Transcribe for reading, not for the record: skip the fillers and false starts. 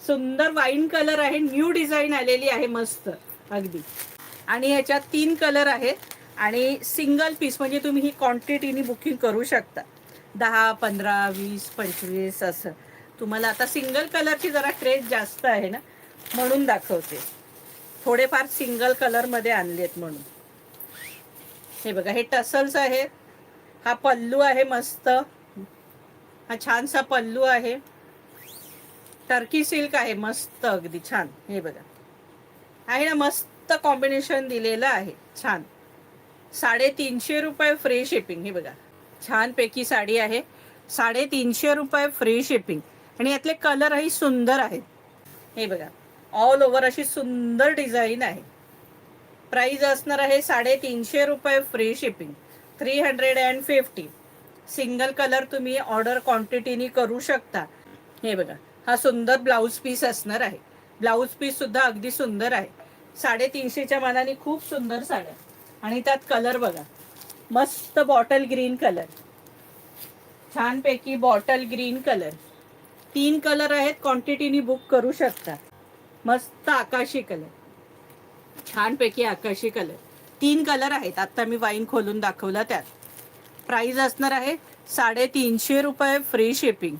सुंदर wine colour आहे, new design आलेली आहे मस्त अगदी. आणि ह्याच्यात 3 कलर आहेत आणि सिंगल पीस म्हणजे तुम्ही ही क्वांटिटीनी बुकिंग करू शकता. 10, 15, 20, 25 असं. तुम्हाला आता सिंगल कलरची जरा क्रेज जास्त आहे ना, म्हणून दाखवते. थोडेफार सिंगल कलरमध्ये आणलेत म्हणून. हे बघा, हे टसल्स आहेत. हा पल्लू आहे मस्त, हा छानसा पल्लू आहे. टर्की सिल्क आहे मस्त अगदी छान. हे बघा, आहे ना मस्त कॉम्बिनेशन दिलेलं आहे छान. 350 रुपये फ्री शिपिंग. हे बघा, छानपैकी साडी आहे. 350 रुपये फ्री शिपिंग. आणि यातले कलरही सुंदर आहेत. हे बघा, ऑल ओव्हर अशी सुंदर डिझाईन आहे. प्राइस असणार आहे 350 रुपये फ्री शिपिंग, 350. सिंगल कलर तुम्ही ऑर्डर क्वांटिटीनी करू शकता. हे बघा, हा सुंदर ब्लाऊज पीस असणार आहे. ब्लाऊज पीस सुद्धा अगदी सुंदर आहे. 350च्या मानाने खूप सुंदर साड्या. आणि त्यात कलर बघा, मस्त बॉटल ग्रीन कलर, छानपैकी बॉटल ग्रीन कलर. 3 कलर आहेत, क्वांटिटीनी बुक करू शकता. मस्त आकाशी कलर, छानपैकी आकाशी कलर. 3 कलर आहेत. आता मी वाईन खोलून दाखवला त्यात. प्राइस असणार आहे 350 रुपये फ्री शिपिंग.